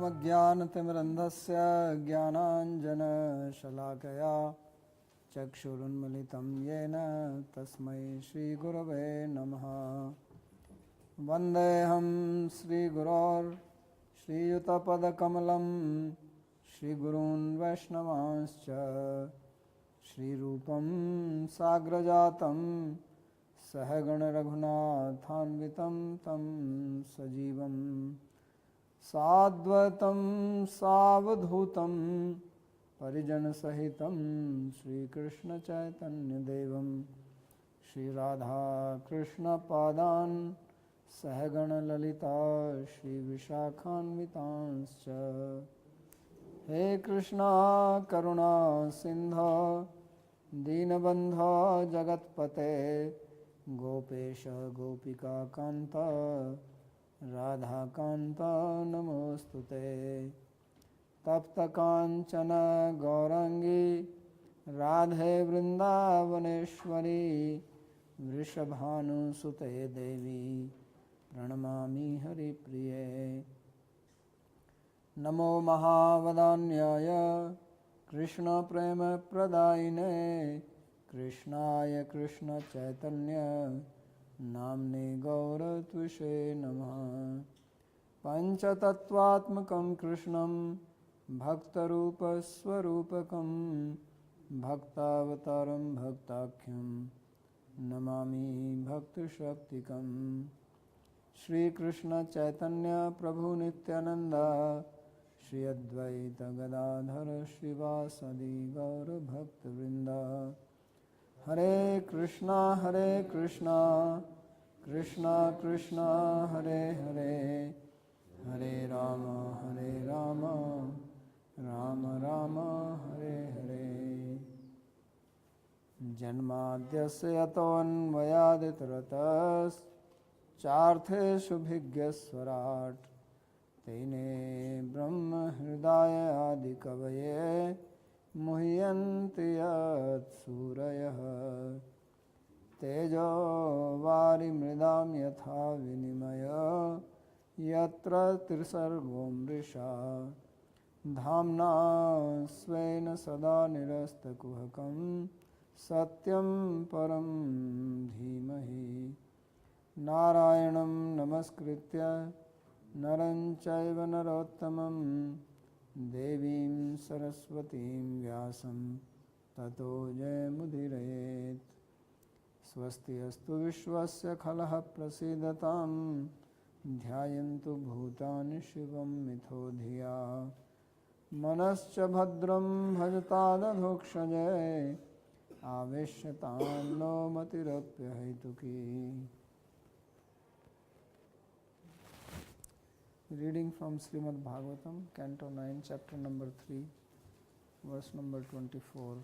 ओमज्ञानतिमिरन्धस्य ज्ञानाञ्जनशलाकया चक्षुरुन्मिलितं येन तस्मै श्रीगुरवे नमः। वन्देऽहं श्रीयुतपदकमलं श्रीगुरून् वैष्णवांश्च श्रीरूपं साग्रजातं सहगणरघुनाथान्वितं तं सजीवं साद्वैतं सावधूतं परिजनसहितं श्रीकृष्णचैतन्यदेवं श्रीराधाकृष्णपादान् सहगणललिता श्रीविशाखान्वितांश्च। हे कृष्णा करुणा सिन्धो दीनबन्धो जगत्पते गोपेश गोपिकान्त राधाकान्त नमोऽस्तुते। तप्तकाञ्चन गौराङ्गी राधे वृन्दावनेश्वरी वृषभानुसुते देवी प्रणमामि हरिप्रिये। नमो महावदान्याय कृष्णप्रेमप्रदायिने कृष्णाय कृष्णचैतन्य नाम्ने गौरत्विषे नमः। पञ्चतत्त्वात्मकं कृष्णं भक्तरूपस्वरूपकं भक्तावतारं भक्ताख्यं नमामि भक्तशक्तिकं। श्रीकृष्ण चैतन्य प्रभु नित्यानंद श्री अद्वैत गदाधर श्रीवासदि गौर भक्तवृंद। हरे कृष्णा कृष्णा कृष्णा हरे हरे हरे राम राम राम हरे हरे। जन्माद्यस्य यतोऽन्वयादितरतश्चार्थेषु भिज्ञस्वराट् तेने ब्रह्म हृदय आदिकवये मुह्यन्ति यत्सूरयः। तेजो वारिमृदां यथा विनिमय यत्र त्रिसर्गो मृषा धाम्ना स्वेन सदा निरस्तकुहकं सत्यं परं धीमहि। नारायणं नमस्कृत्य नरं चैव नरोत्तमं देवीं सरस्वतीं व्यासं ततो जयमुदीरयेत्। स्वस्ति अस्तु विश्वस्य खलः प्रसीदतां ध्यायन्तु भूतानि शिवं मिथो धिया। मनश्च भद्रं भजतादधोक्षजे आवेश्यतां no मतिरप्यहैतुकी। Reading from Srimad Bhagavatam, Canto 9, chapter number 3, verse number 24.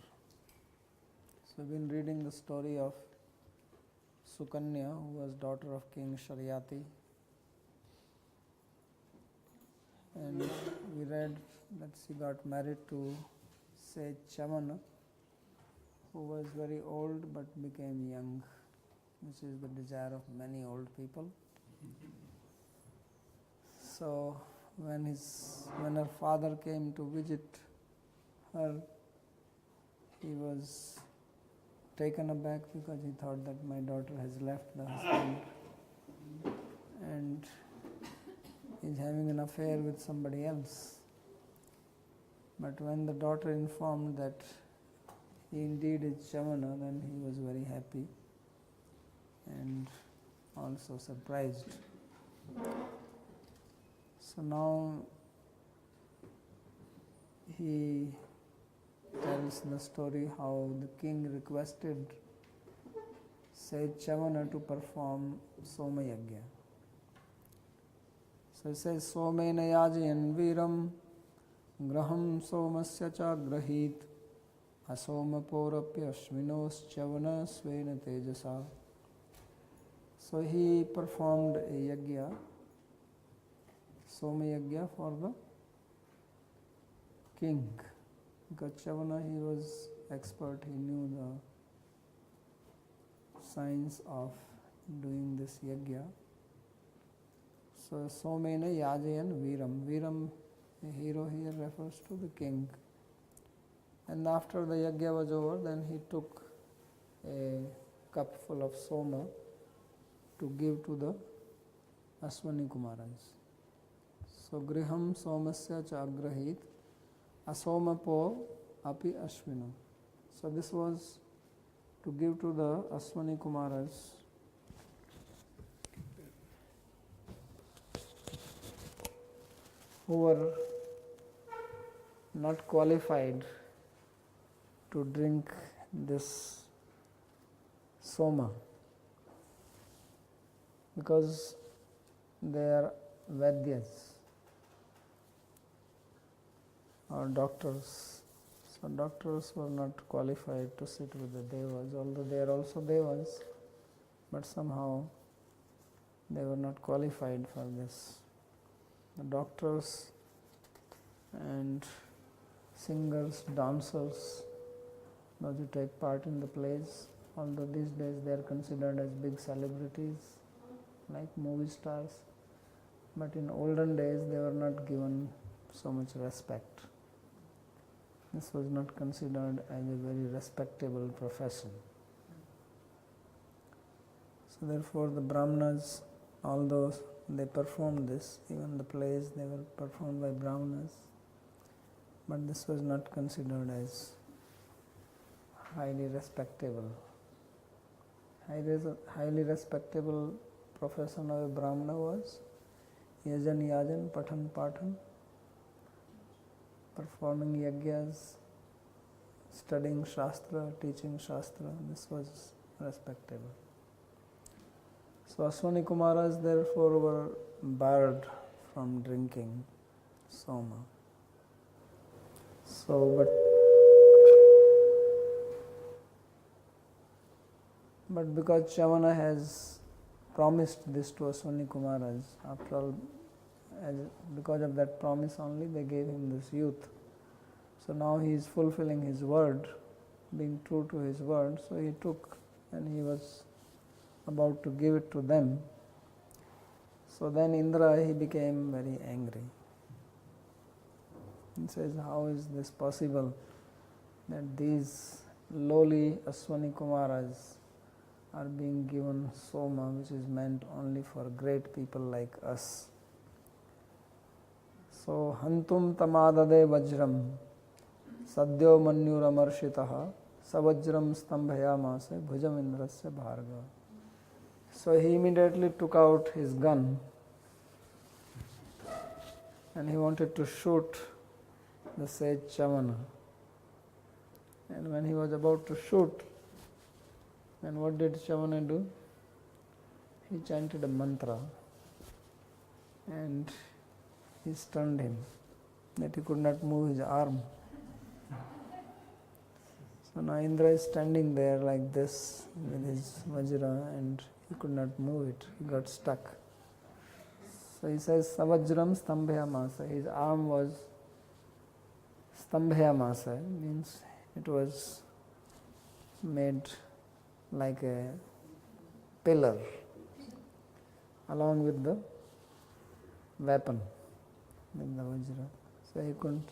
So we've been reading the story of Sukanya, who was daughter of King Sharyati. And we read that she got married to Sage Chamana, who was very old but became young, which is the desire of many old people. So when her father came to visit her, he was taken aback because he thought that my daughter has left the husband and is having an affair with somebody else. But when the daughter informed that he indeed is Chamana, then he was very happy and also surprised. So now he tells the story how the king requested Sage Chamana to perform Soma Yajna. So he says, Somena yajayan viram graham somasya cha grahit asoma porapya ashminos chavana svena tejasa. So he performed a yajna, Soma Yajna, for the king. Because Chavana, he was expert, he knew the science of doing this yajna. So Somena yajayan viram. Viram The hero here refers to the king. And after the yajna was over, then he took a cup full of soma to give to the Aswani Kumaras. So griham somasya cha agrahit asomapo api ashvino. So this was to give to the Aswani Kumaras who were not qualified to drink this soma because they are Vaidyas or doctors. So doctors were not qualified to sit with the Devas, although they are also Devas, but somehow they were not qualified for this. The doctors and singers, dancers, those who take part in the plays, although these days they are considered as big celebrities like movie stars, but in olden days they were not given so much respect. This was not considered as a very respectable profession. So therefore the Brahmanas, although they performed this, even the plays they were performed by Brahmanas, but this was not considered as highly respectable. Highly respectable profession of a Brahmana was yajan yajan, pathan pathan, performing yajnas, studying Shastra, teaching Shastra. This was respectable. So Aswani Kumaras therefore were barred from drinking soma. But because Chavana has promised this to Aswani Kumaras, after all, because of that promise only they gave him this youth. So now he is fulfilling his word, being true to his word. So he took and he was about to give it to them. So then Indra, he became very angry. He says, how is this possible that these lowly Aswani Kumaras are being given soma, which is meant only for great people like us. So hantum tamadade vajram sadyo manyuramarshitaha savajram stambhayamase bhujam indrasya bhargava. So he immediately took out his gun and he wanted to shoot the sage Chavana. And when he was about to shoot, then what did Chavana do? He chanted a mantra and he stunned him, that he could not move his arm. So now Indra is standing there like this with his vajra and he could not move it, he got stuck. So he says, Savajram stambhyamasa. His arm was stambhyamasa, means it was made like a pillar along with the weapon, with the vajra. So he couldn't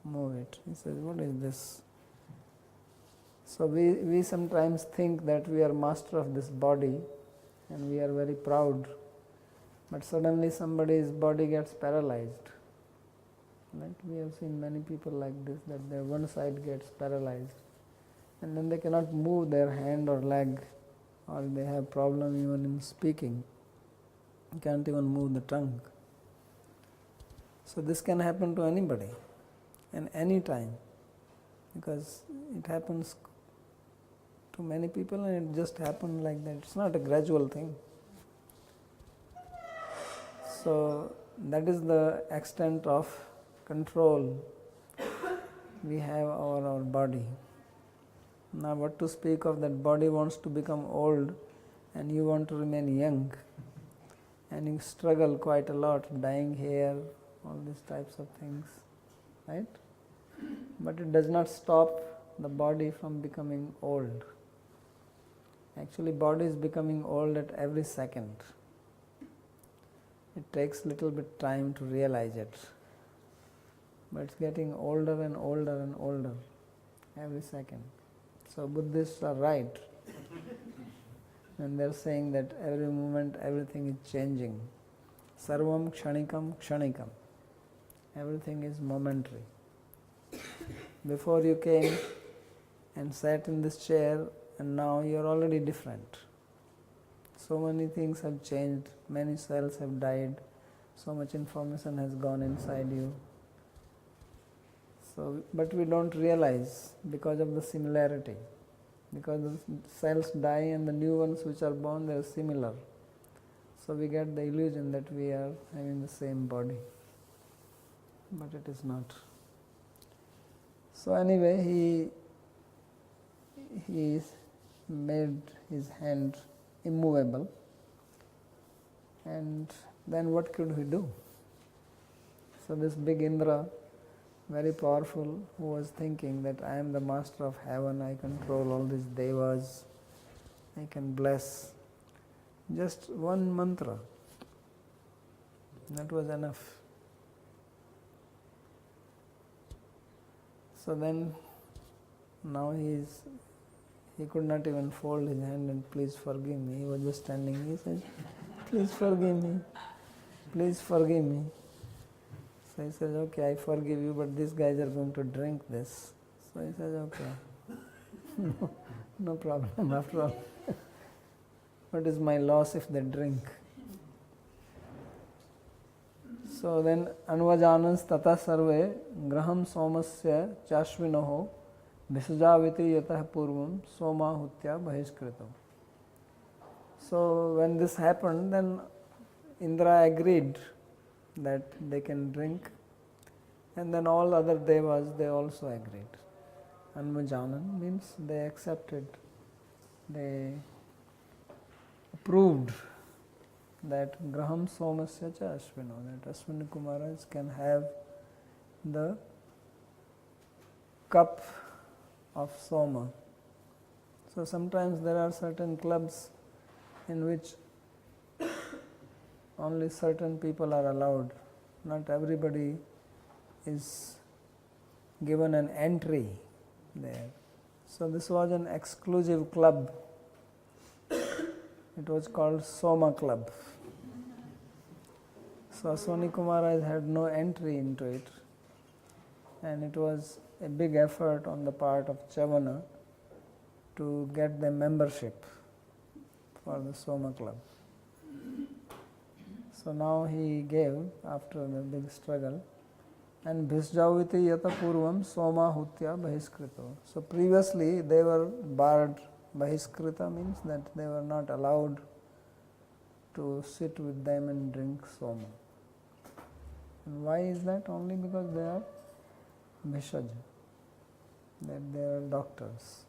move it. He says, what is this? So we sometimes think that we are master of this body and we are very proud, but suddenly somebody's body gets paralyzed. Right? We have seen many people like this, that their one side gets paralyzed and then they cannot move their hand or leg, or they have problem even in speaking. You can't even move the tongue. So this can happen to anybody and any time, because it happens to many people and it just happened like that. It's not a gradual thing. So that is the extent of control we have over our body. Now what to speak of that body wants to become old and you want to remain young, and you struggle quite a lot, dyeing hair, all these types of things, right? But it does not stop the body from becoming old. Actually, body is becoming old at every second. It takes little bit time to realize it. but it's getting older and older and older every second. So Buddhists are right and they're saying that every moment everything is changing. Sarvam kshanikam kshanikam. Everything is momentary. Before you came and sat in this chair, and now you're already different. So many things have changed, many cells have died, so much information has gone inside you. So, but we don't realize because of the similarity. Because the cells die and the new ones which are born, they are similar. So we get the illusion that we are having the same body. But it is not. So anyway, he made his hand immovable. And then what could he do? So this big Indra, very powerful, who was thinking that I am the master of heaven, I control all these devas, I can bless. Just one mantra, that was enough. So then, now he could not even fold his hand and please forgive me. He was just standing. He said, please forgive me. Please forgive me. So he says, okay, I forgive you, but these guys are going to drink this. So he says, okay, no problem after all. What is my loss if they drink? So then, anvajanans tata sarve graham somasya chashvinoho visajaviti yatah purvam soma hutya bahishkrito. So when this happened, then Indra agreed that they can drink, and then all other devas, they also agreed. Anvajanan means they accepted, they approved that graham somasya cha ashvino, that Ashwini Kumaras can have the cup of soma. So sometimes there are certain clubs in which only certain people are allowed. Not everybody is given an entry there. So this was an exclusive club. It was called Soma Club. So Ashwini Kumaras had no entry into it, and it was a big effort on the part of Chavana to get the membership for the Soma Club. So now he gave after the big struggle, and Bhisjaviti yata purvam soma hutya bahishkrito. So previously they were barred. Bahishkrita means that they were not allowed to sit with them and drink soma. And why is that? Only because they are Bhishaj, that they are doctors.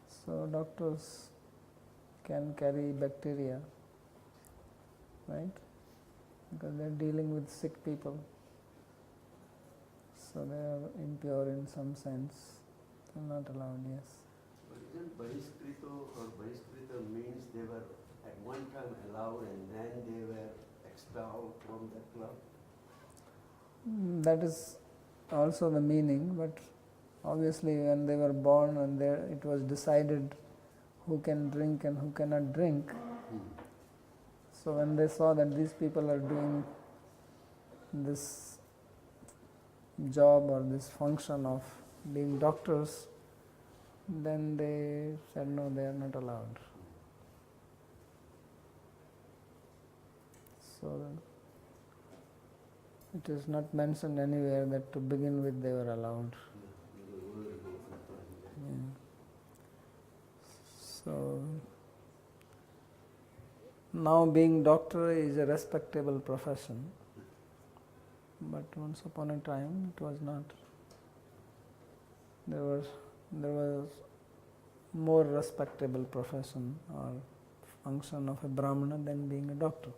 So doctors can carry bacteria, right? Because they are dealing with sick people. So they are impure in some sense. They are not allowed, yes. But isn't Bahishkrito or Bahishkrita means they were at one time allowed and then they were expelled from that club? That is also the meaning, but obviously when they were born and it was decided who can drink and who cannot drink. So when they saw that these people are doing this job or this function of being doctors, then they said no, they are not allowed. So it is not mentioned anywhere that to begin with they were allowed. Yeah. So now being doctor is a respectable profession, but once upon a time it was not. There was more respectable profession or function of a Brahmana than being a doctor.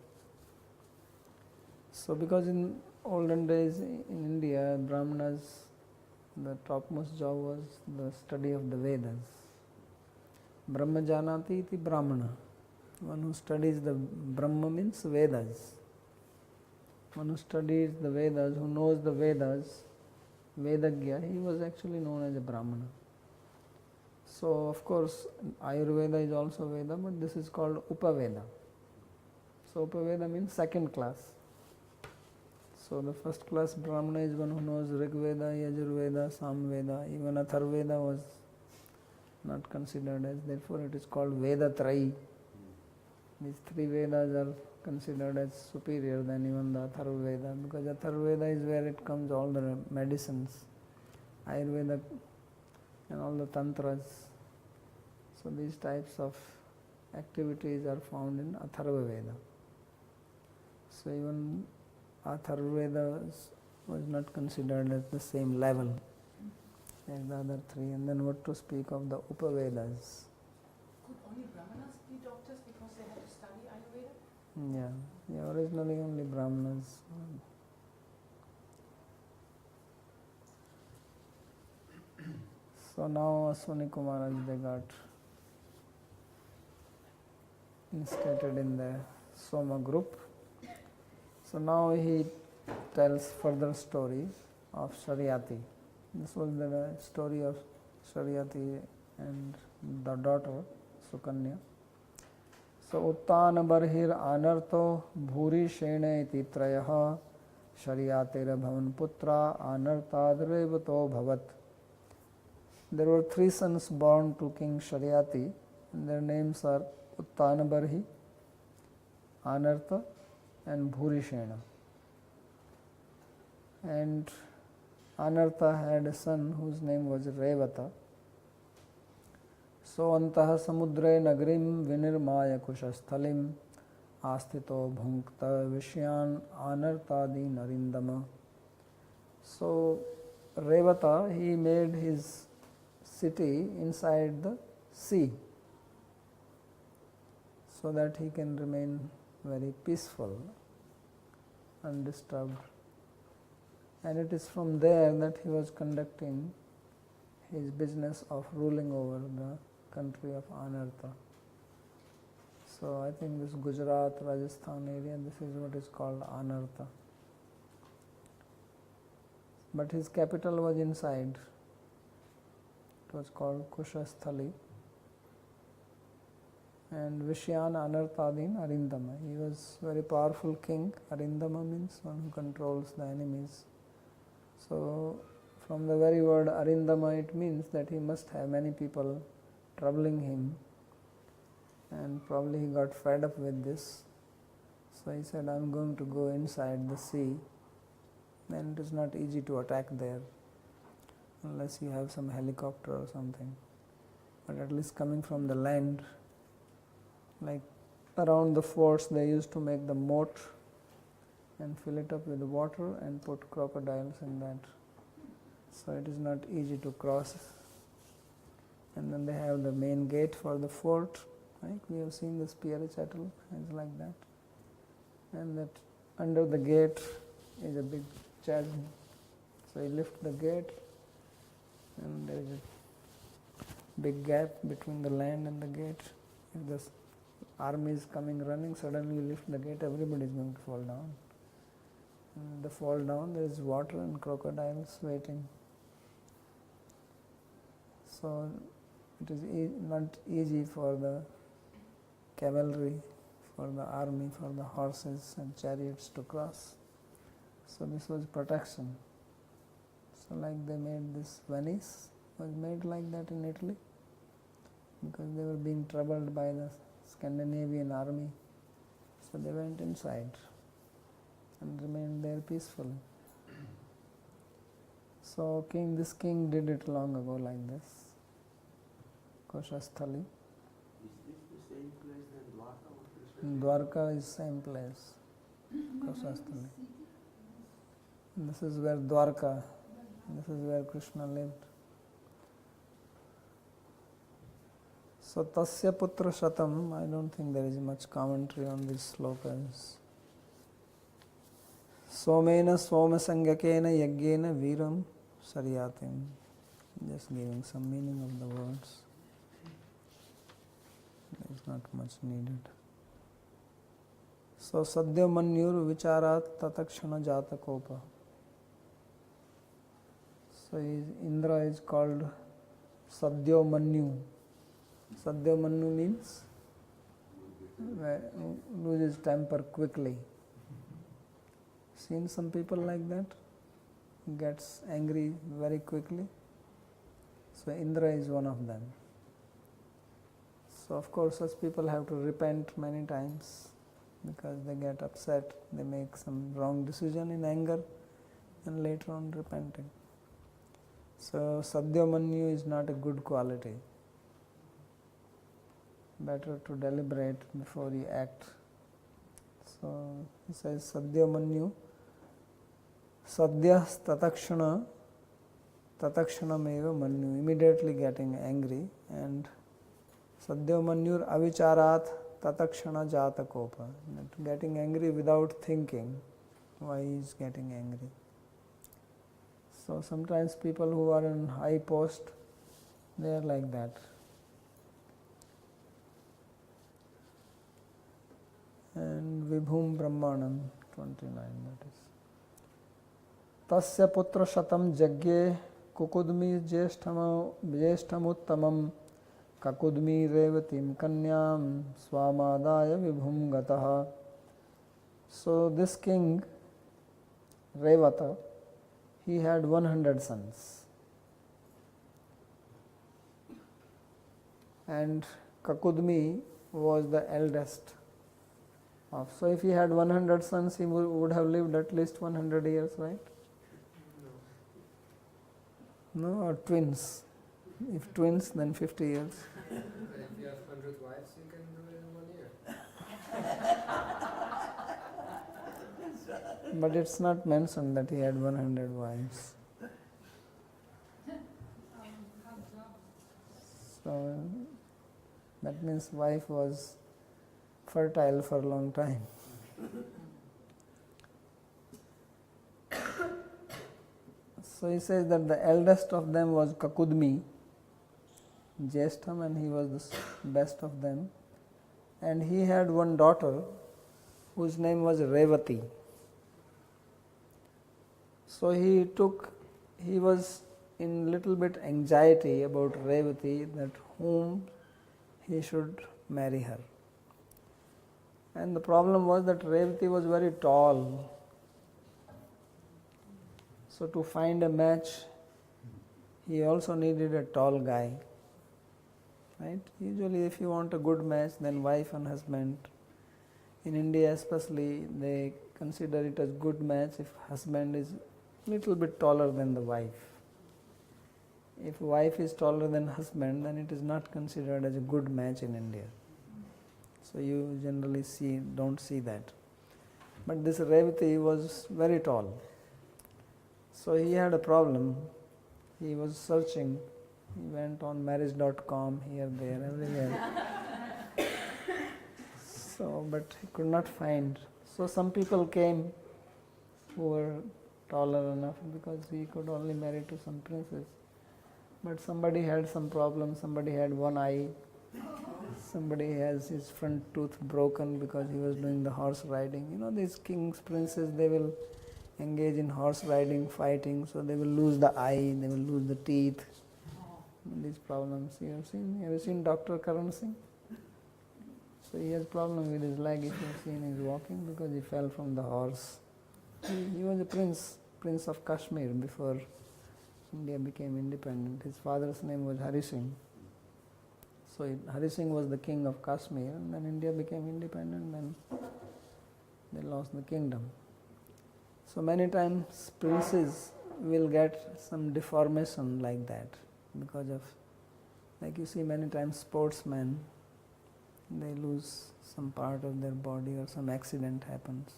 So because in olden days in India, Brahmanas, the topmost job was the study of the Vedas. Brahma janati iti Brahmana. One who studies the Brahma means Vedas. one who studies the Vedas, who knows the Vedas, Vedagya, he was actually known as a Brahmana. So of course Ayurveda is also Veda, but this is called Upaveda. So Upaveda means second class. So the first class Brahmana is one who knows Rig Veda, Yajurveda, Samveda, even Atharveda was not considered as, therefore it is called Veda Trayi. These three Vedas are considered as superior than even the Atharveda, because Atharveda is where it comes all the medicines, Ayurveda and all the tantras. So these types of activities are found in Atharva Veda. So even Atharveda was not considered at the same level as the other three. And then what to speak of the Upavedas? Could only Brahmanas be doctors because they had to study Ayurveda? Yeah, originally only Brahmanas. So now Aswani Kumaraj, they got instated in the Soma group. So now he tells further story of Sharyati. This was the story of Sharyati and the daughter Sukanya. So Uttana Barhir Anarto Bhuri Shena iti Trayaha Sharyatira Bhavan Putra Anartadrevato Bhavat. There were three sons born to King Sharyati, and their names are Uttana Barhi, Anarta and Bhurishena. And Anarta had a son whose name was Revata. So Antaha Samudre Nagrim Vinirmaya Kushasthalim Asthito Bhunkta Vishyan Anartadi Narindama. So Revata, he made his city inside the sea so that he can remain very peaceful, undisturbed. And it is from there that he was conducting his business of ruling over the country of Anarta. So I think this Gujarat, Rajasthan area, this is what is called Anarta. But his capital was inside. It was called Kushasthali. And Vishyan Anartadin Arindama. He was a very powerful king. Arindama means one who controls the enemies. So from the very word Arindama, it means that he must have many people troubling him, and probably he got fed up with this. So he said, I'm going to go inside the sea. Then it is not easy to attack there unless you have some helicopter or something. But at least coming from the land, like around the forts they used to make the moat and fill it up with water and put crocodiles in that. So it is not easy to cross. And then they have the main gate for the fort. Right? We have seen the spear chattel, it's like that. And that under the gate is a big chasm. So you lift the gate and there is a big gap between the land and the gate. If the army is coming running, suddenly you lift the gate, everybody is going to fall down. And they fall down, there is water and crocodiles waiting. So it is not easy for the cavalry, for the army, for the horses and chariots to cross. So this was protection. So like they made this, Venice was made like that in Italy because they were being troubled by the Scandinavian army. So they went inside and remained there peacefully. So this king did it long ago like this. Koshasthali. Is this the same place than Dwarka? Dwarka is same place. Koshasthali. This is where Dwarka, this is where Krishna lived. So Tasya Putra Shatam, I don't think there is much commentary on these slokas. Somena Soma Sangyakena Yagyena Viram Saryatim. Just giving some meaning of the words. There is not much needed. So Sadhya Manyur Vicharat Tatakshana Jatakopa. So Indra is called Sadhya Manyu. Sadhya Manyu means loses temper quickly. Seen some people like that? Gets angry very quickly. So Indra is one of them. So of course such people have to repent many times because they get upset, they make some wrong decision in anger and later on repenting. So Sadhya Manyu is not a good quality. Better to deliberate before you act. So he says Sadhya Manyu Sadhya Tatakshana Tatakshanameva Manyu, immediately getting angry, and Sadhya Manyur Avicharat Tatakshana Jatakopa, getting angry without thinking why he is getting angry. So sometimes people who are in high post, they are like that. And Vibhum Brahmanam 29, that is. Tasya putra shatam jagye kukudmi jeshtamuttamam kakudmi revatim kanyam swamadaya vibhum gataha. So this king Revata, he had 100 sons, and Kakudmi was the eldest of. So if he had 100 sons, he would have lived at least 100 years, right? No, or twins. If twins, then 50 years. But if you have 100 wives, you can do it in 1 year. But it's not mentioned that he had 100 wives. So that means wife was fertile for a long time. So he says that the eldest of them was Kakudmi, Jeshtham, and he was the best of them. And he had one daughter whose name was Revati. So he was in little bit anxiety about Revati, that whom he should marry her. And the problem was that Revati was very tall. So to find a match, he also needed a tall guy. Right? Usually if you want a good match, then wife and husband. In India especially, they consider it as good match if husband is little bit taller than the wife. If wife is taller than husband, then it is not considered as a good match in India. So you generally don't see that. But this Revati was very tall. So he had a problem. He was searching. He went on marriage.com, here, there, everywhere. So, but he could not find. So some people came who were taller enough because he could only marry to some princess. But somebody had some problem, somebody had one eye, somebody has his front tooth broken because he was doing the horse riding. You know, these kings, princes, they will engage in horse riding, fighting, so they will lose the eye, they will lose the teeth. These problems you have seen. Have you seen Dr. Karan Singh? So he has problem with his leg, if you have seen, he's walking because he fell from the horse. He was a prince of Kashmir before India became independent. His father's name was Hari Singh. So Hari Singh was the king of Kashmir, and then India became independent, then they lost the kingdom. So many times princes will get some deformation like that because of, like you see many times sportsmen, they lose some part of their body or some accident happens.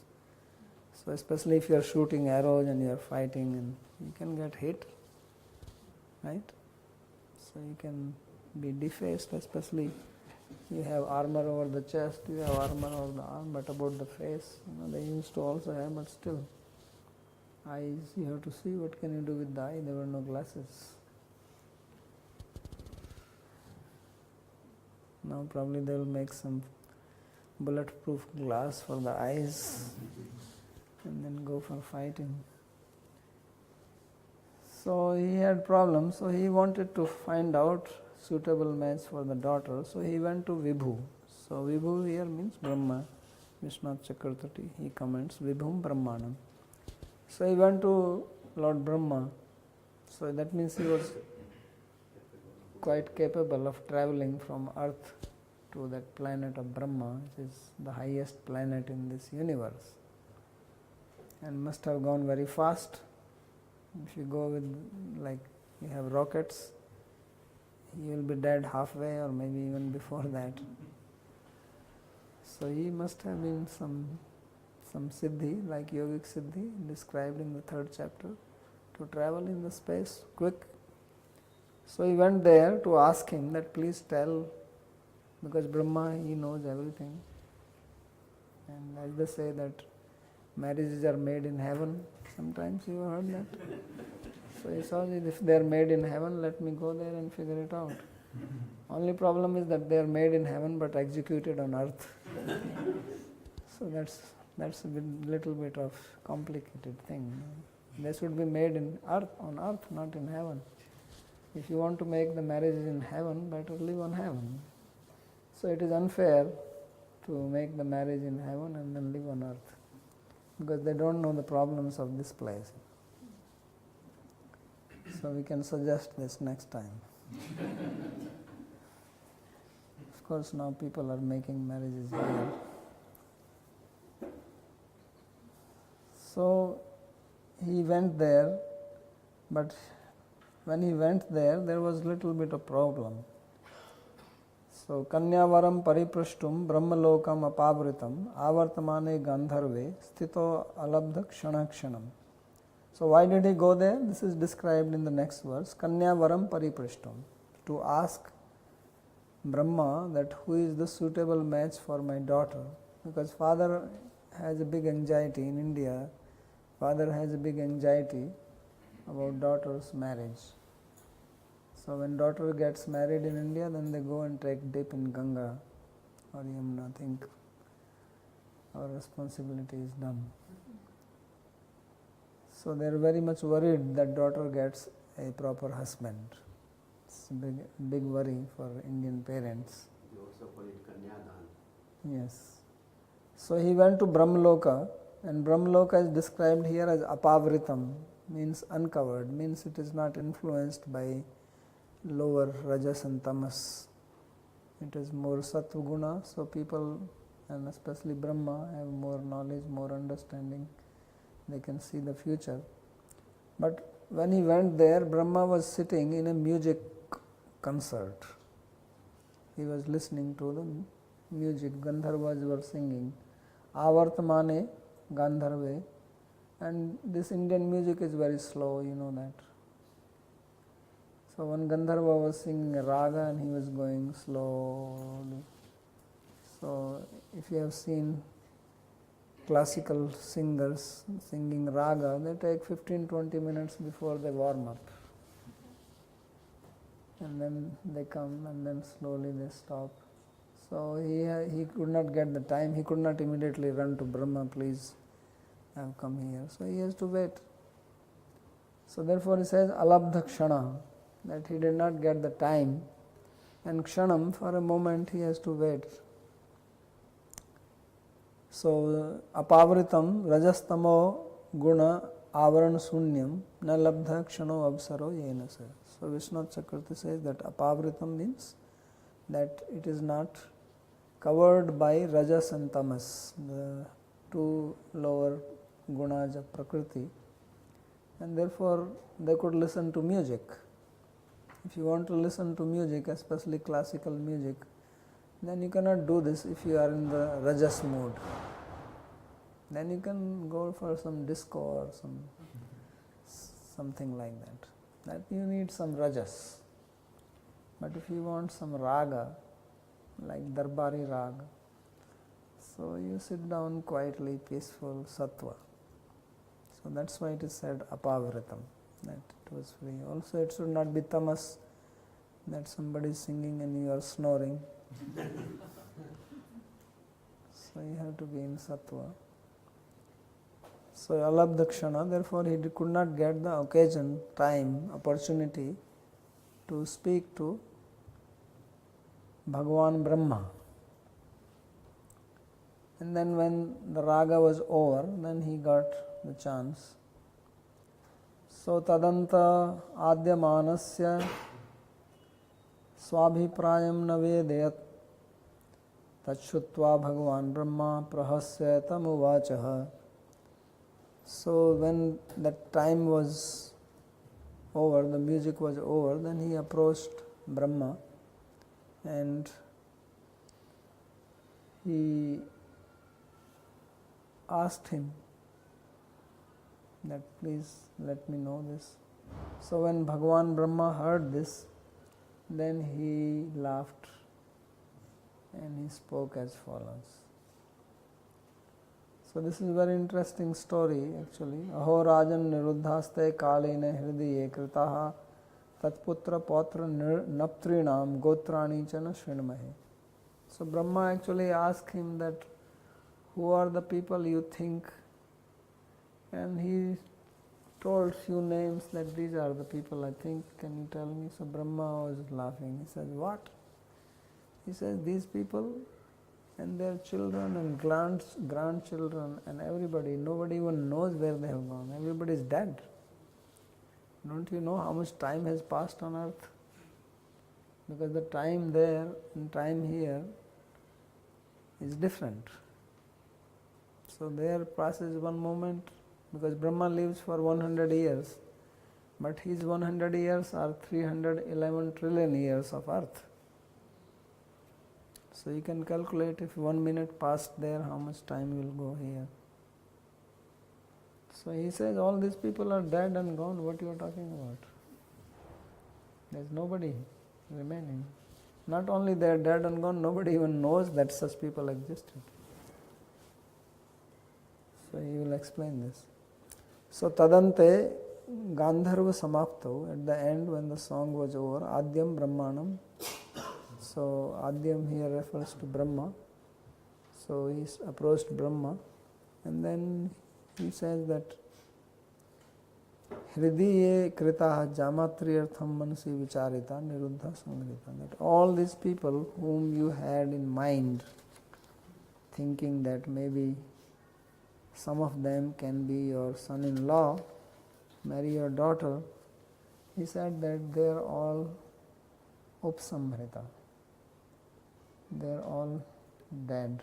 So especially if you are shooting arrows and you are fighting, and you can get hit, right? So you can be defaced, especially you have armor over the chest, you have armor over the arm, but about the face, they used to also have, but still. Eyes, you have to see what can you do with the eye, there were no glasses. Now probably they will make some bulletproof glass for the eyes and then go for fighting. So he had problems, so he wanted to find out suitable match for the daughter, so he went to Vibhu. So Vibhu here means Brahma. Vishwanath Chakravarti, he comments Vibhum Brahmanam. So he went to Lord Brahma, so that means he was quite capable of traveling from earth to that planet of Brahma, which is the highest planet in this universe, and must have gone very fast. If you go with, like, you have rockets, you will be dead halfway or maybe even before that. So he must have been some siddhi, like yogic siddhi described in the 3rd chapter, to travel in the space quick. So he went there to ask him that please tell, because Brahma, he knows everything. And as they say that marriages are made in heaven, sometimes you have heard that. So he said, if they are made in heaven, let me go there and figure it out. Only problem is that they are made in heaven but executed on earth. So that's a little bit of complicated thing. They should be made on earth, not in heaven. If you want to make the marriages in heaven, better live on heaven. So it is unfair to make the marriage in heaven and then live on earth, because they don't know the problems of this place. So we can suggest this next time. Of course, now people are making marriages here. So he went there, but when he went there was little bit of problem. So Kanyavaram pariprashtum brahmalokam apavritam avartamane gandharve sthito alabdha kshanam. So why did he go there? This is described in the next verse. Kanyavaram pariprashtum, to ask Brahma that who is the suitable match for my daughter, because father has a big anxiety in India. Father has a big anxiety about daughter's marriage. So when daughter gets married in India, then they go and take dip in Ganga or Yamuna, think our responsibility is done. So they are very much worried that daughter gets a proper husband. It's a big worry for Indian parents. You also call it Kanyadan. Yes. So he went to Brahmaloka, and Brahmaloka is described here as apavritam, means uncovered, means it is not influenced by lower rajas and tamas. It is more sattva guna, so people, and especially Brahma, have more knowledge, more understanding. They can see the future. But when he went there, Brahma was sitting in a music concert. He was listening to the music. Gandharvas were singing. Avartamane Gandharve. And this Indian music is very slow, you know that. So one Gandharva was singing a raga and he was going slowly. So if you have seen classical singers singing raga, they take 15-20 minutes before they warm up. And then they come and then slowly they stop. So he could not get the time, he could not immediately run to Brahma, please, I have come here. So he has to wait. So therefore he says alabdha kshana, that he did not get the time, and kshanam, for a moment he has to wait. So apavritam rajastamo guna avaran sunyam na labdha kshano absaro yena sa. So Vishwanath Chakravarti says that apavritam means that it is not covered by rajas and tamas, the two lower gunas of Prakriti, and therefore they could listen to music. If you want to listen to music, especially classical music, then you cannot do this if you are in the rajas mood. Then you can go for some disco or something like that. That you need some rajas. But if you want some raga, like Darbari raga, so you sit down quietly, peaceful, sattva. So that's why it is said apavritam, that it was free. Also it should not be tamas, that somebody is singing and you are snoring. So you have to be in sattva. So alabdakshana, therefore he could not get the occasion, time, opportunity to speak to Bhagavan Brahma. And then when the raga was over, then he got the chance. So tadanta adyamanasya swabhiprayam navedayat tachutva Bhagavan Brahma prahasya tamuvachaha. So when that time was over, the music was over, then he approached Brahma and he asked him that please let me know this. So when Bhagavan Brahma heard this, then he laughed and he spoke as follows. So this is a very interesting story actually. Aho rajan niruddhaste kalene hridiye kritaha tatputra patra naptrinam gotrani chana srinamahe. So Brahma actually asked him that who are the people you think, and he told few names that these are the people I think, can you tell me? So Brahma was laughing. He said, what? He says, these people and their children and grandchildren and everybody, nobody even knows where they have gone. Everybody is dead. Don't you know how much time has passed on earth? Because the time there and time here is different. So there passes one moment, because Brahma lives for 100 years, but his 100 years are 311 trillion years of earth. So you can calculate if 1 minute passed there, how much time will go here. So he says, all these people are dead and gone, what you are talking about? There is nobody remaining. Not only they are dead and gone, nobody even knows that such people existed. So he will explain this. So tadante Gandharva samapto, at the end when the song was over, Adyam Brahmanam. So Adyam here refers to Brahma. So he approached Brahma and then he says that Hridiye kritaha jamatriyartham manasi vicharita niruddha sangrita. That all these people whom you had in mind, thinking that maybe some of them can be your son-in-law, marry your daughter, he said that they are all upsamhrita. They are all dead.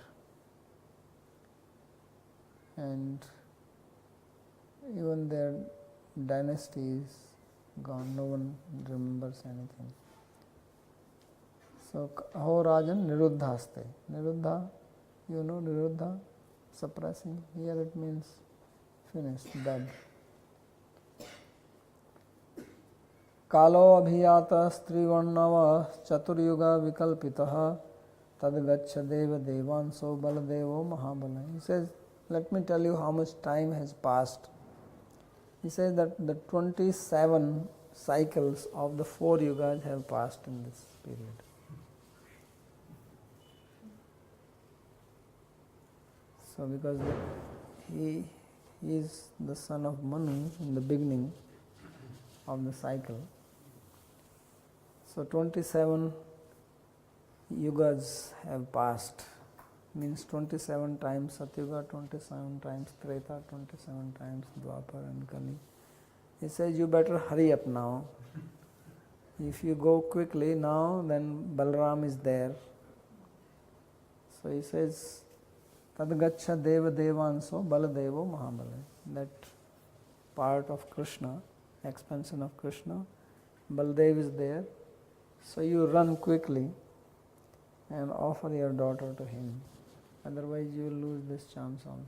And even their dynasty is gone, no one remembers anything. So, Aho Rajan Niruddhaste. Niruddha, you know Niruddha, suppressing. Here it means finished, dead. Kalo abhiyata strivarnava chaturyuga vikalpitaha tadgacha deva devanso baladevo mahabala. He says, let me tell you how much time has passed. He says that the 27 cycles of the 4 yugas have passed in this period. So because he is the son of Manu in the beginning of the cycle. So 27 yugas have passed. Means 27 times Satyuga, 27 times Treta, 27 times Dwapar and Kali. He says, you better hurry up now. If you go quickly now, then Balram is there. So he says, Tadgacha Deva Devanso Baladevo Mahabala. That part of Krishna, expansion of Krishna, Baladev is there. So you run quickly and offer your daughter to him. Otherwise you will lose this chance also.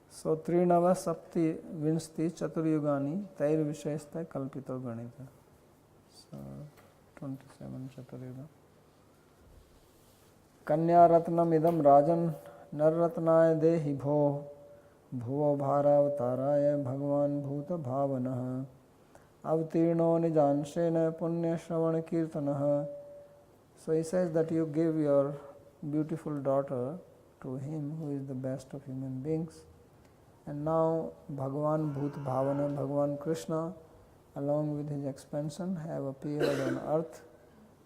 So Trinava Sapti Vinsti Chaturyugani Tair Vishayasta Kalpito Ganita. So 27 Chaturyuga. Kanya Ratnam Idam Rajan Narratnaya Dehi Bho Bhuva Bharavatārāya Bhagavan Bhuta Bhavanaha Avatirno nijanshena punya shravana kirtanaha. So he says that you give your beautiful daughter to him who is the best of human beings. And now Bhagavan Bhut Bhavana, Bhagavan Krishna, along with his expansion, have appeared on earth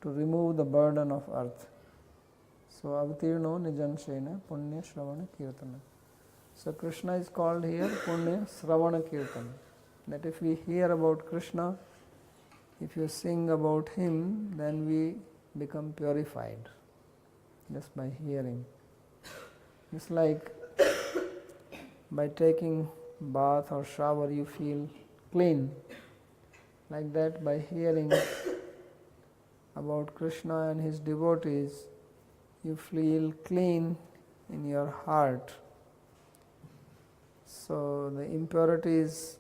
to remove the burden of earth. So Avatirno nijanshena punya shravana kirtana. So Krishna is called here punya shravana kirtana. That if we hear about Krishna, if you sing about him, then we become purified just by hearing. It's like by taking bath or shower you feel clean. Like that, by hearing about Krishna and his devotees, you feel clean in your heart. So the impurities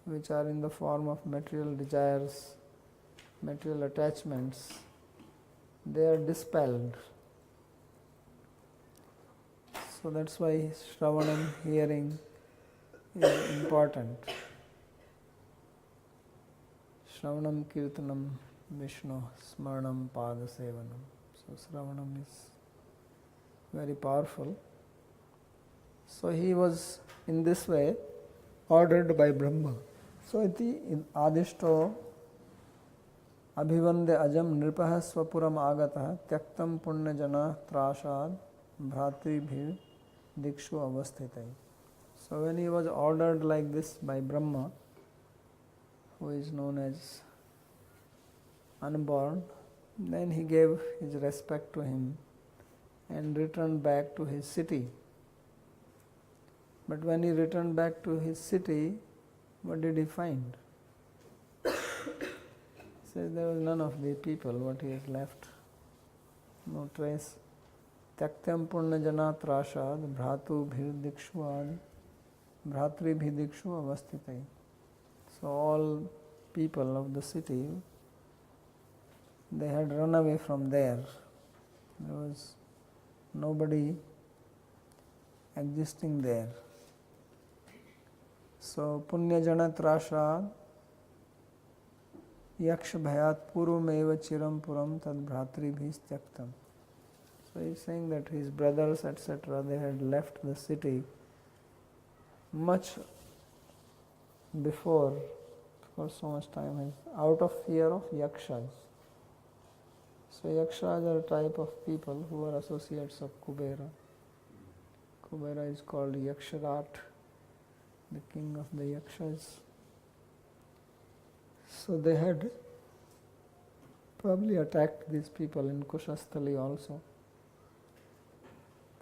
which are in the form of material desires, material attachments, they are dispelled. So that's why Shravanam, hearing, is important. Shravanam Kirtanam Vishnu Smaranam Pada Sevanam. So Shravanam is very powerful. So he was in this way ordered by Brahma. So in Adishto Abhivande Ajam Nripaha Swapuram Agataha Tyaktam Punyajana Trashad Bhratribhir Dikshu Avasthitai. So when he was ordered like this by Brahma, who is known as unborn, then he gave his respect to him and returned back to his city. But when he returned back to his city, what did he find? Says there was none of the people, what he has left. No trace. Tyakyam purna jana trashad bhratu bhir dikshuad bhratri bhi dikshu avasthitai. So all people of the city, they had run away from there. There was nobody existing there. So punya jana trashad yaksh bhayat purumeva chiram puram tad bhratri bhi tyaktam. So he is saying that his brothers, etc., they had left the city much before, for so much time, out of fear of yakshas. So yakshas are a type of people who are associates of Kubera. Kubera is called Yaksharat, the king of the yakshas. So they had probably attacked these people in Kushasthali also,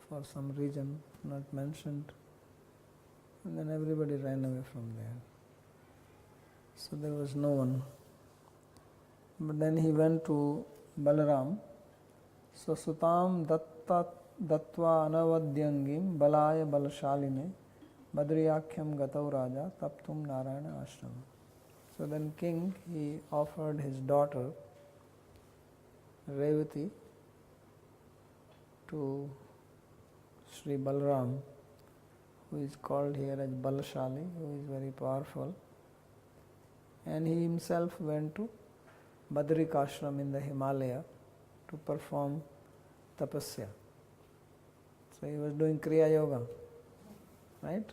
for some reason not mentioned, and then everybody ran away from there. So there was no one. But then he went to Balaram. So Sutam Datva Anavadyangim Balaya Balashaline Badriyakhyam Gatau Raja Taptum Narayana Ashram. So then king, he offered his daughter Revati to Sri Balaram, who is called here as Balashali, who is very powerful. And he himself went to Badrikashram in the Himalaya to perform tapasya. So he was doing Kriya Yoga, right?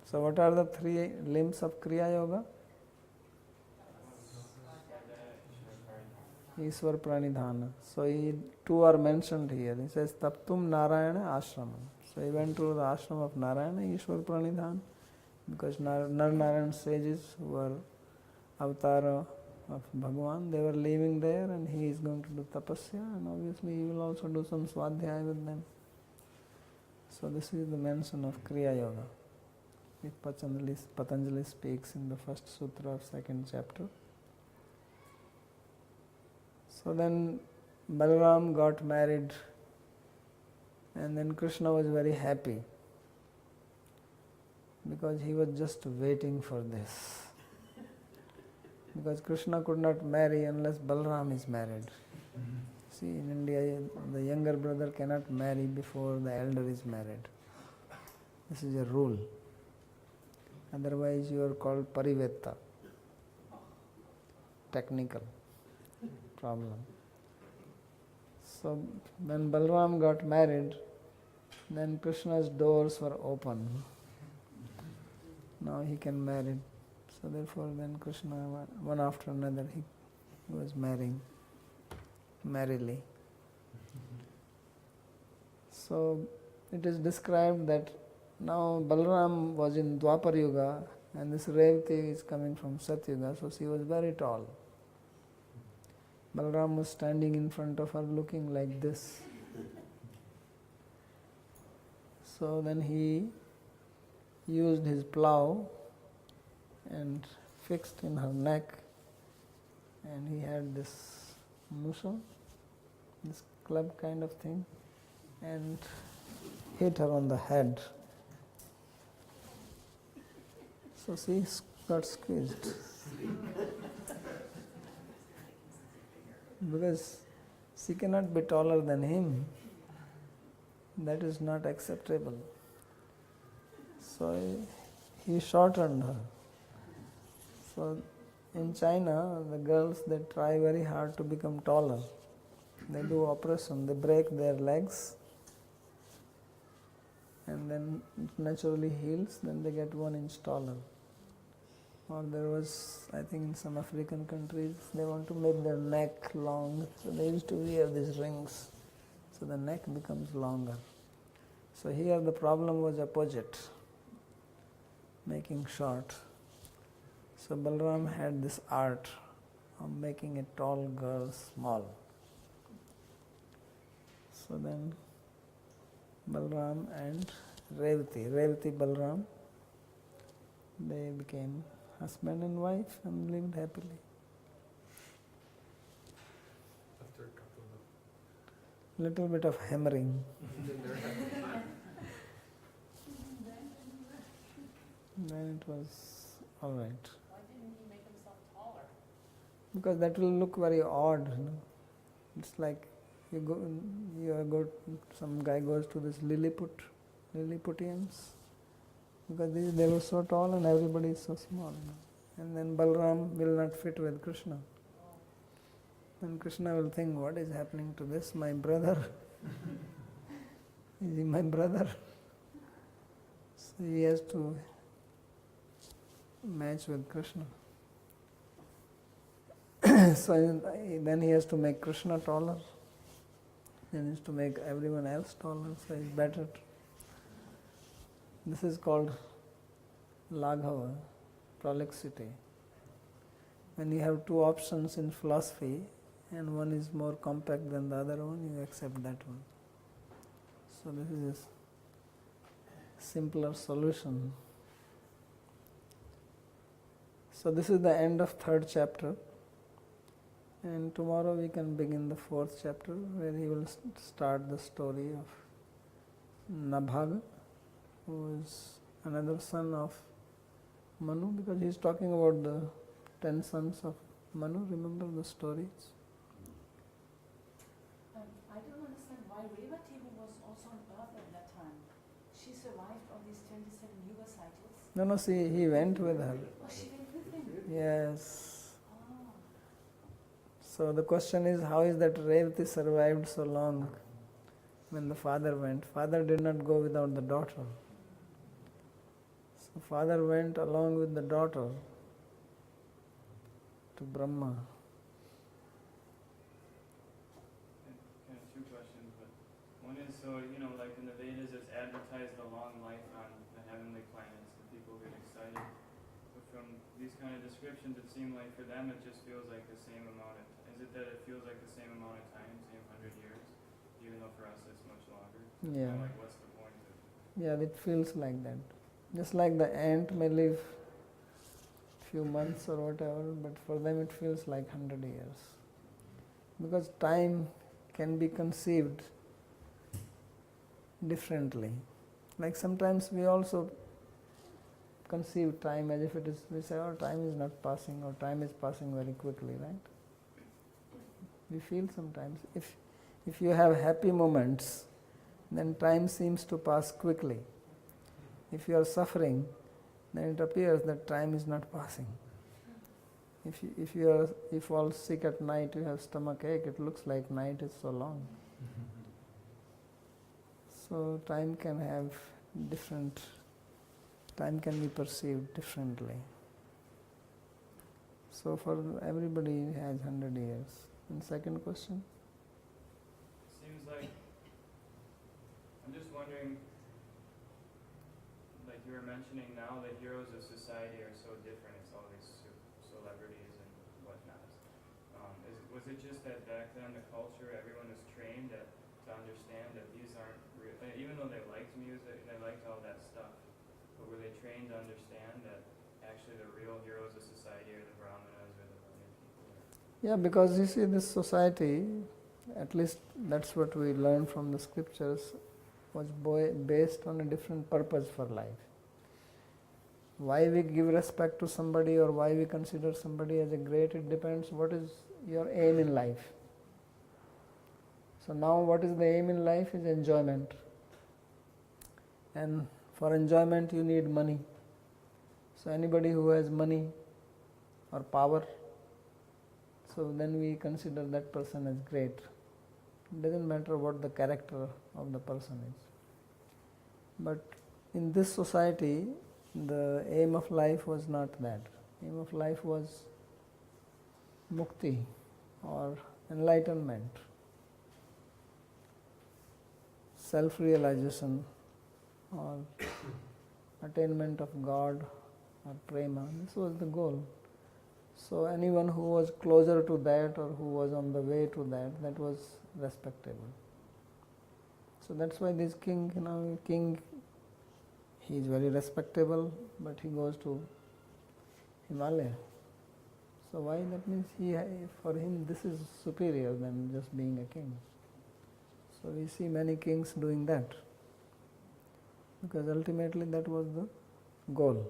So what are the three limbs of Kriya Yoga? Ishwar Pranidhana. So two are mentioned here. He says Taptum Narayana Ashramam. So he went to the ashram of Narayana, Ishwar Pranidhan, because Narayan sages who were avatar of Bhagavan, they were living there, and he is going to do tapasya, and obviously he will also do some swadhyaya with them. So this is the mention of Kriya Yoga, which Patanjali speaks in the first sutra of second chapter. So then Balaram got married, and then Krishna was very happy because he was just waiting for this. Because Krishna could not marry unless Balaram is married. See, in India, the younger brother cannot marry before the elder is married. This is a rule. Otherwise, you are called Parivetta. technical problem. So when Balram got married, then Krishna's doors were open. Now he can marry. So therefore then Krishna, one after another, he was marrying merrily. So it is described that now Balram was in Dwapar Yuga and this Revati is coming from Satyuga, so she was very tall. Balram was standing in front of her looking like this. So then he used his plough and fixed in her neck, and he had this musha, this club kind of thing, and hit her on the head. So she got squeezed. Because she cannot be taller than him. That is not acceptable. So he shortened her. So in China, the girls, they try very hard to become taller. They do operation, they break their legs and then it naturally heals, then they get 1 inch taller. Or there was, I think in some African countries, they want to make their neck long, so they used to wear these rings, so the neck becomes longer. So here the problem was opposite, making short. So Balram had this art of making a tall girl small. So then Balram and Revati Balram, they became husband and wife and lived happily. After a couple Little bit of hammering. Then it was all right. Why didn't he make himself taller? Because that will look very odd. It's like some guy goes to this Lilliputians, because they were so tall and everybody is so small. And then Balram will not fit with Krishna. And Krishna will think, what is happening to this? My brother? Is he my brother? So he has to match with Krishna. So then he has to make Krishna taller. Then he has to make everyone else taller. So it's better. This is called Laghava, prolixity. When you have 2 options in philosophy and one is more compact than the other one, you accept that one. So this is a simpler solution. So this is the end of 3rd chapter, and tomorrow we can begin the 4th chapter, where he will start the story of Nabhaga, who is another son of Manu, because he is talking about the 10 sons of Manu. Remember the stories? I don't understand why Revati, who was also on earth at that time, she survived all these 27 yuga cycles. No, see, he went with her. Oh, she went with him? Yes. Oh. So the question is, how is that Revati survived so long when the father went? Father did not go without the daughter. So father went along with the daughter to Brahma. Kind of 2 questions, but one is, so, like in the Vedas it's advertised the long life on the heavenly planets and people get excited. But from these kind of descriptions, it seemed like for them it just feels like the same amount of, is it that it feels like the same amount of time, same 100 years, even though for us it's much longer? Yeah. Like what's the point of it? Yeah, it feels like that. Just like the ant may live few months or whatever, but for them it feels like 100 years. Because time can be conceived differently. Like sometimes we also conceive time as if it is, we say, oh, time is not passing, or time is passing very quickly, right? We feel sometimes, if you have happy moments, then time seems to pass quickly. If you are suffering, then it appears that time is not passing. If you fall sick at night, you have stomach ache, it looks like night is so long. So time can be perceived differently. So for everybody it has 100 years. And second question? Seems like, I'm just wondering, like you were mentioning now, the heroes of society are so different. It's all these celebrities and whatnot. Was it just that back then the culture, everyone was trained to understand that these aren't real, even though they liked music, they liked all that stuff, but were they trained to understand that actually the real heroes of society are the brahmanas or the money people? Yeah, because you see, this society, at least that's what we learn from the scriptures, was based on a different purpose for life. Why we give respect to somebody or why we consider somebody as a great, it depends what is your aim in life. So now what is the aim in life is enjoyment. And for enjoyment you need money. So anybody who has money or power, so then we consider that person as great. It doesn't matter what the character of the person is. But in this society, the aim of life was not that. Aim of life was mukti or enlightenment, self-realization or attainment of God or prema. This was the goal. So anyone who was closer to that or who was on the way to that, that was respectable. So that's why this king, he is very respectable, but he goes to Himalaya. So why? That means for him this is superior than just being a king. So we see many kings doing that, because ultimately that was the goal.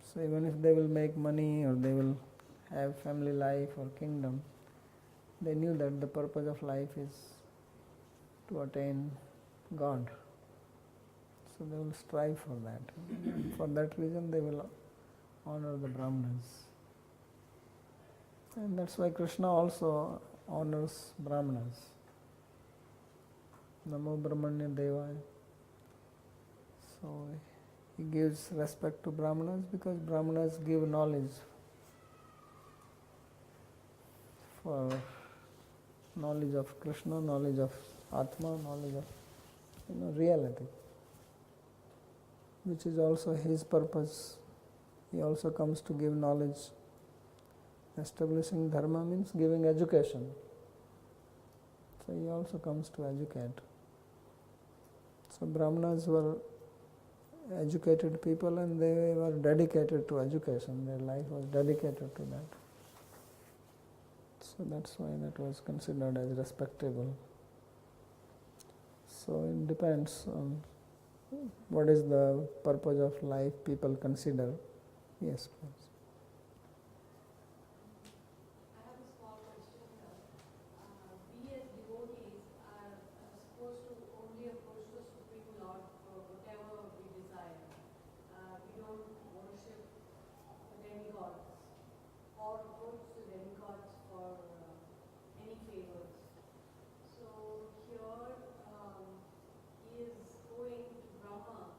So even if they will make money or they will have family life or kingdom, they knew that the purpose of life is to attain God. So they will strive for that. For that reason they will honor the Brahmanas. And that's why Krishna also honors Brahmanas. Namo Brahmanya Devaya. So he gives respect to Brahmanas because Brahmanas give knowledge, for knowledge of Krishna, knowledge of Atma, knowledge of reality, which is also his purpose. He also comes to give knowledge. Establishing dharma means giving education. So he also comes to educate. So Brahmanas were educated people and they were dedicated to education. Their life was dedicated to that. So that's why that was considered as respectable. So it depends on what is the purpose of life people consider. Yes, please. I have a small question here. We as devotees are supposed to only approach the Supreme Lord for whatever we desire. We don't worship the demigods or approach the demigods for any favors. So here he is going to Brahma.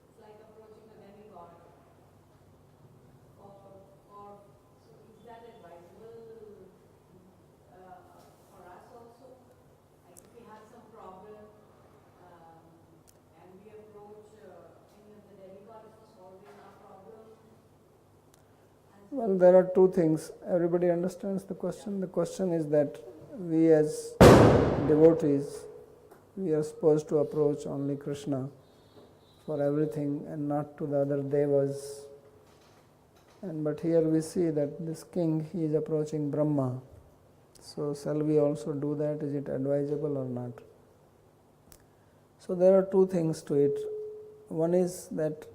It's like approaching a demigod. So is that advisable for us also? Like if we have some problem and we approach any of the demigods for solving our problem? Well, there are two things. Everybody understands the question. The question is that we as devotees, we are supposed to approach only Krishna for everything and not to the other devas. But here we see that this king, he is approaching Brahma. So shall we also do that? Is it advisable or not? So there are two things to it. One is that,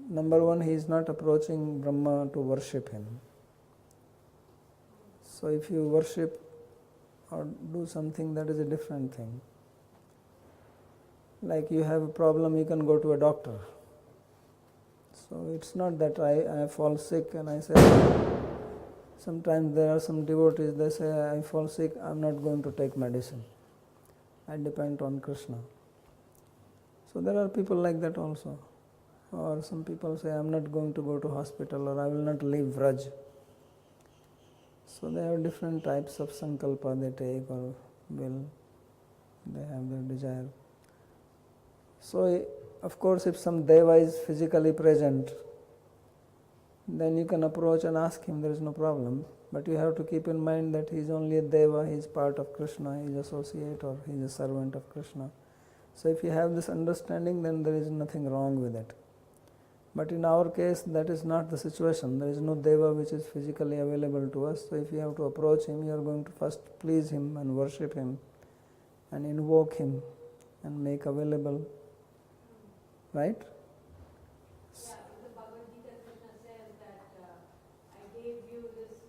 number one, he is not approaching Brahma to worship him. So if you worship or do something, that is a different thing. Like you have a problem, you can go to a doctor. So it's not that I fall sick and I say, sometimes there are some devotees, they say, I fall sick, I'm not going to take medicine. I depend on Krishna. So there are people like that also. Or some people say, I'm not going to go to hospital, or I will not leave Vraj. So they have different types of sankalpa they take, or will, they have their desire. So of course if some deva is physically present, then you can approach and ask him, there is no problem. But you have to keep in mind that he is only a deva, he is part of Krishna, he is associate, or he is a servant of Krishna. So if you have this understanding, then there is nothing wrong with it. But in our case, that is not the situation. There is no deva which is physically available to us. So if you have to approach him, you are going to first please him and worship him and invoke him and make available. Right? Yeah, in the Bhagavad Gita, Krishna says that I gave you this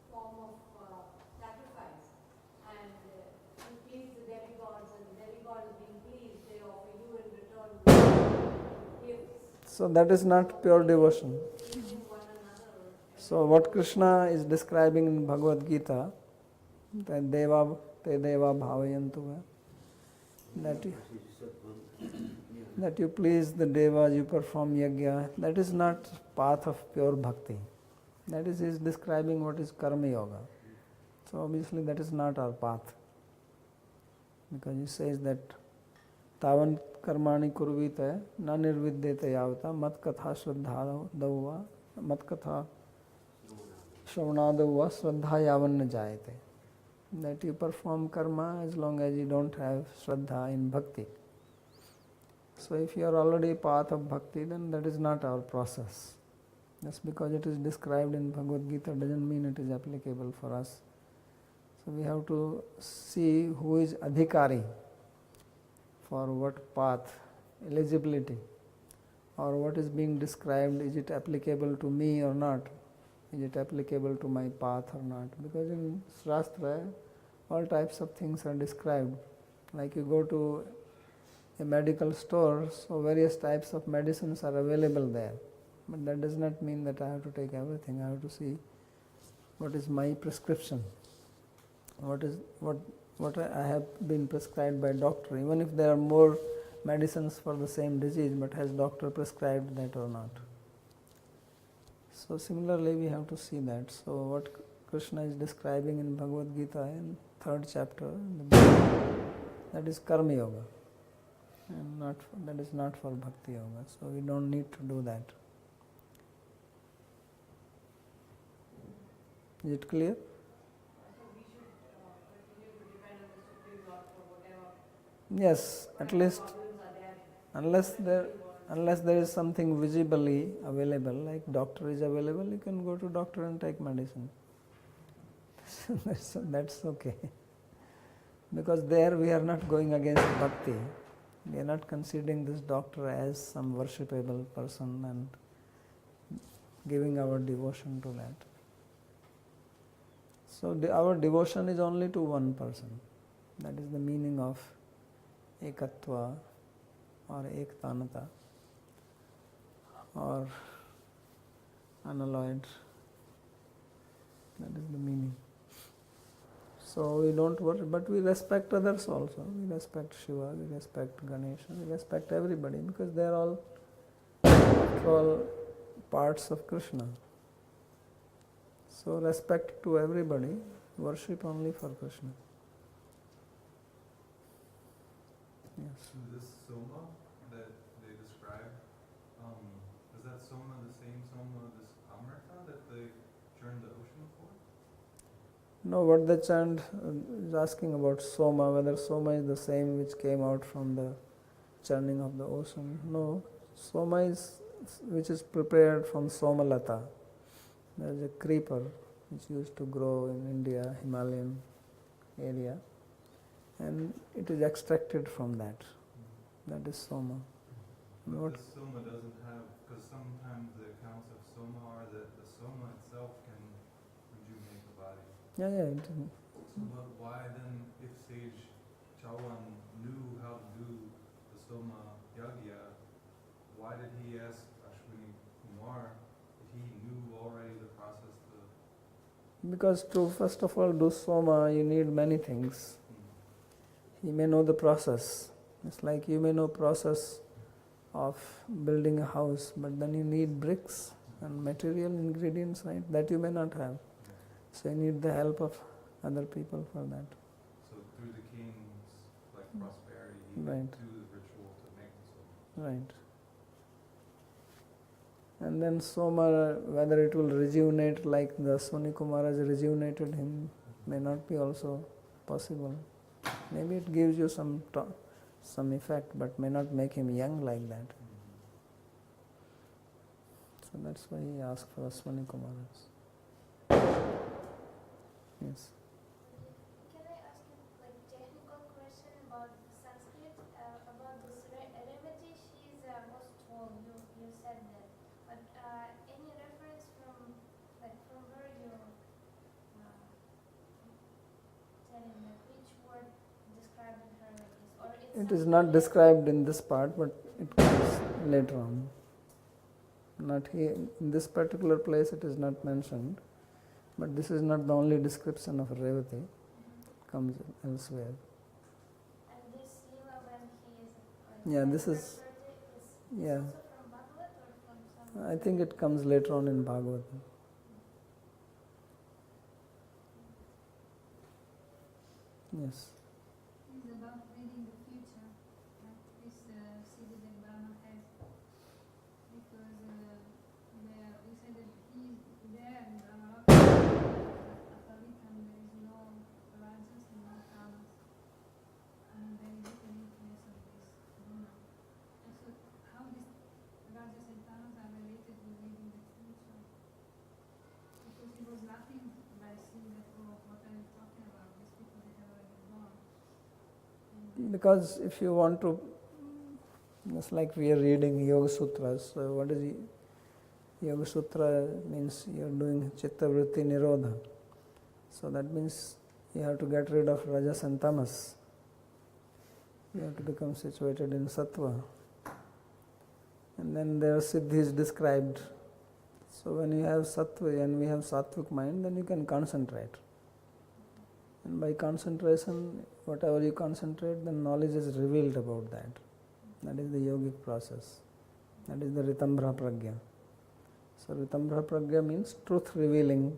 form of sacrifice, and you please the demigods, and the demigods being pleased, they offer you in return gifts. So that is not pure devotion. Pleasing one another. So what Krishna is describing in Bhagavad Gita, that deva te deva bhavayantu, that you please the devas, you perform yajna, that is not path of pure bhakti. That is, he is describing what is karma yoga. So obviously that is not our path. Because he says that tavan karmani kurvita na nirvidyate yavata mat katha shraddha davva mat katha shravanadavva shraddha yavan na jayate. That you perform karma as long as you don't have shraddha in bhakti. So if you are already path of bhakti, then that is not our process. Just because it is described in Bhagavad Gita doesn't mean it is applicable for us. So we have to see who is adhikari for what path, eligibility, or what is being described, is it applicable to me or not? Is it applicable to my path or not? Because in Shastra, all types of things are described. Like you go to a medical store, so various types of medicines are available there. But that does not mean that I have to take everything. I have to see what is my prescription, what I have been prescribed by doctor, even if there are more medicines for the same disease, but has doctor prescribed that or not? So similarly we have to see that. So what Krishna is describing in Bhagavad Gita in 3rd chapter, that is karma yoga, and that is not for bhakti yoga. So we don't need to do that. Is it clear? So we should continue to depend on the Supreme Lord for whatever Yes, at least problems are there. unless there is something visibly available, like doctor is available, you can go to doctor and take medicine. That's okay. Because there we are not going against bhakti. We are not considering this doctor as some worshipable person and giving our devotion to that. So our devotion is only to one person. That is the meaning of ekatva or ektanata or unalloyed. That is the meaning. So we don't worship, but we respect others also. We respect Shiva, we respect Ganesha, we respect everybody, because they are all parts of Krishna. So respect to everybody, worship only for Krishna. Yes. So this soma that they describe, is that soma the same soma, this amrita that they churned the ocean for? No, what they chant is asking about soma, whether soma is the same which came out from the churning of the ocean. No, soma is which is prepared from somalata. There is a creeper which used to grow in India, Himalayan area, and it is extracted from that. That is soma. But What? the soma doesn't have, because sometimes the accounts of soma are that the soma itself can rejuvenate the body. Yeah. So but why then, if sage Chawan knew how to do the soma yagya, why did he ask Ashwini more if he knew already the process to... Because to first of all do soma, you need many things. He may know the process. It's like you may know process of building a house, but then you need bricks and material ingredients, right? That you may not have. So you need the help of other people for that. So through the king's prosperity, he Right. would do the ritual to make the soma. Right. And then soma, whether it will rejuvenate like the Soni Kumaras rejuvenated him, may not be also possible. Maybe it gives you some effect, but may not make him young like that. So that's why he asked for Soni Kumaras. Yes. Can I ask you technical question about Sanskrit? About this Revati, she is most tall. You said that, but any reference from where you're telling that which word describing her like this, or It is not described in this part, but it comes later on. Not here, in this particular place it is not mentioned, but this is not the only description of Revati. It comes elsewhere. And this Lila when he is Yeah, this is, yeah. also from Bhagavad or from some? I think it comes later on in Bhagavatam. Yes. It's about reading the future, like this CD that Brahma has, because you said that he's there in Brahma Aparitam, there is no rajas and no tamas, and there is little influence of this Brahma. And so how these rajas and tamas are related with reading the future? Because he was laughing by seeing that, oh, what are you talking about, these people that have already gone. Because if you want to, it's like we are reading Yoga Sutras. So what is Yoga Sutra? Means you are doing Chitta Vritti Nirodha. So that means you have to get rid of Rajas and Tamas. You have to become situated in Sattva. And then their Siddhi is described. So when you have Sattva and we have Sattvic mind, then you can concentrate. And by concentration, whatever you concentrate, then knowledge is revealed about that. That is the yogic process. That is the Ritambhra Pragya. So Ritambhra Pragya means truth revealing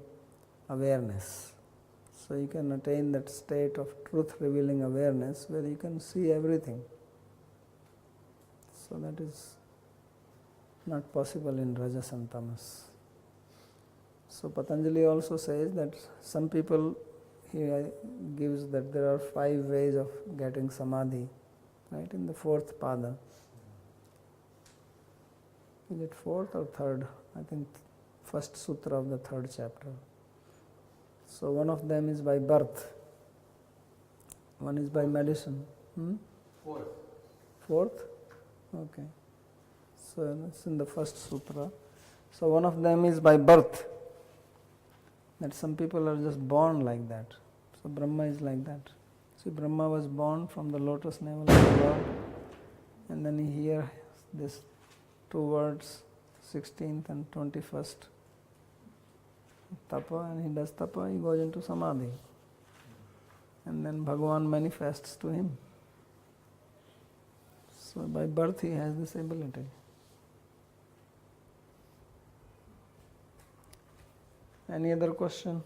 awareness. So you can attain that state of truth revealing awareness where you can see everything. So that is not possible in Rajas and Tamas. So Patanjali also says that some people, he gives that there are 5 ways of getting samadhi, right, in the 4th pada. Is it 4th or 3rd? I think first sutra of the 3rd chapter. So one of them is by birth, one is by medicine. 4th? Okay. So it's in the first sutra. So one of them is by birth, that some people are just born like that. So Brahma is like that. See, Brahma was born from the lotus navel of the Lord, and then he hears this 2 words, 16th and 21st tapa, and he does tapa, he goes into samadhi. And then Bhagavan manifests to him. So by birth he has this ability. Any other question?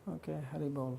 Okay, Hari Bol.